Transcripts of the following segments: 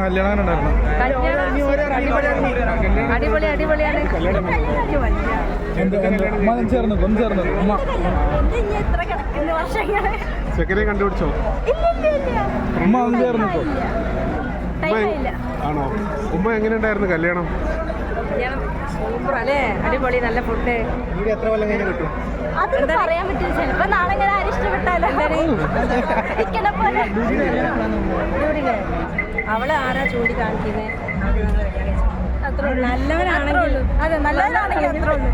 കല്യാണം ഉണ്ടായിരുന്നു. അടിപൊളിയാണ്. ചെക്കനെ കണ്ടുപിടിച്ചോ? ആണോ? ഉമ്മ എങ്ങനെ ഉണ്ടായിരുന്നു കല്യാണം? സൂപ്പർ അല്ലേ? അടിപൊളി, നല്ല ഫുഡ്. എത്ര കൊല്ലം കഴിഞ്ഞ് കിട്ടും? അതൊന്നും പറയാൻ പറ്റില്ല. ചിലപ്പോ നാളെ ഞാൻ ആരും ഇഷ്ടപ്പെട്ടാലോ. അവളെ ആരാ ചൂണ്ടി കാണിക്കുന്നത്? നല്ലവനാണെങ്കിൽ അതെ, നല്ലവനാണെങ്കിൽ അത്ര ഉള്ളൂ.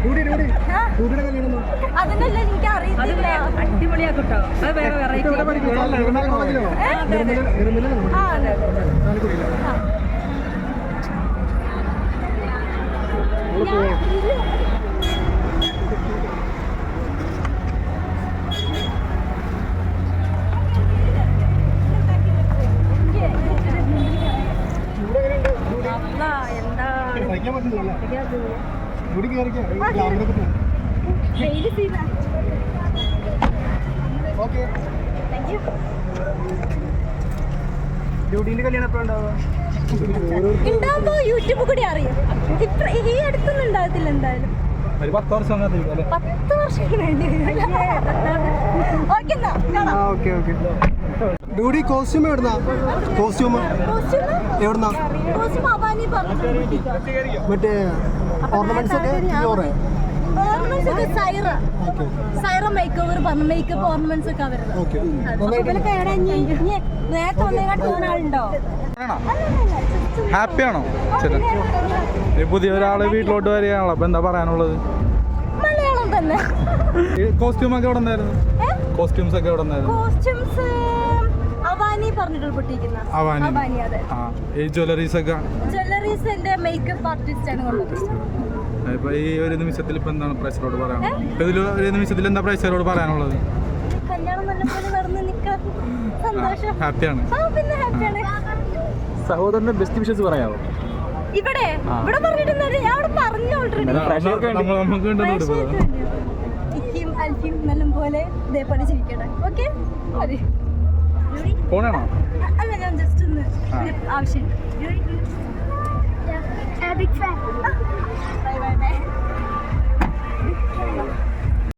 അതിനല്ല എനിക്ക് അറിയില്ല. അടിപൊളിയാക്കട്ടോ. അത് വേറെ വെറൈറ്റി. ഉണ്ടാവുമ്പോ യൂട്യൂബ് കൂടി അറിയാം. ഈ അടുത്തൊന്നും ഉണ്ടാകത്തില്ല. എന്തായാലും 10 വർഷം വേണ്ടി. ഡ്യൂട്ടി കോസ്റ്റ്യൂം എവിടുന്നാ? കോസ്റ്റ്യൂം എവിടുന്നാ? മറ്റേ ഓർണമെന്റ്സ് ഒക്കെ സൈറ മേക്ക് ഓവർ പറഞ്ഞു. മേക്കപ്പ് ഓർണമെന്റ്സ് ഒക്കെ ഹാപ്പിയാണോ? പുതിയ ഒരാള് വീട്ടിലോട്ട് വരികയാണല്ലോ, അപ്പൊ എന്താ പറയാനുള്ളത്? മലയാളം തന്നെ. കോസ്റ്റ്യൂം ഒക്കെ എവിടെ നിന്നായിരുന്നു? കോസ്റ്റ്യൂംസ് ഒക്കെ എവിടെ നിന്നായിരുന്നു? അവാനി പറഞ്ഞിട്ട് പൊട്ടിക്കുന്ന അവാനി. അതെ. ഈ ജ്വല്ലറീസ് ഒക്കെ? ജ്വല്ലറീസ് എന്റെ മേക്കപ്പ് ആർട്ടിസ്റ്റ് ആണ് കൊണ്ടുവന്നത്. ഇപ്പൊ ഈ ഒരു നിമിഷത്തിൽ ഇപ്പൊ എന്താണ് പ്രേക്ഷകരോട് പറയാനുള്ളത്? ഇതിൽ ഒരു നിമിഷത്തിൽ എന്താ പ്രേക്ഷകരോട് പറയാനുള്ളത്? കല്യാണം നല്ലപോലെ നടന്ന് നിൽക്കാൻ സന്തോഷം. ഹാപ്പിയാണ്. പിന്നെ ഹാപ്പിയാണ്. സഹോദരന്റെ ബെസ്റ്റ് വിഷസ് പറയാമോ? ഇവിടെ പറഞ്ഞിട്ടുണ്ടെങ്കിൽ ഞാൻ അവിടെ പറഞ്ഞു ഓൾറെഡി. ഇക്കും അൽഫിയും നല്ല പോലെ ഇതേപോലെ ചിരിക്കട്ടെ. ഓക്കെ? ഫോണാണോ? അല്ല, ഞാൻ ജസ്റ്റ് ഒന്ന് ആവശ്യമുണ്ട്. Bye bye bye.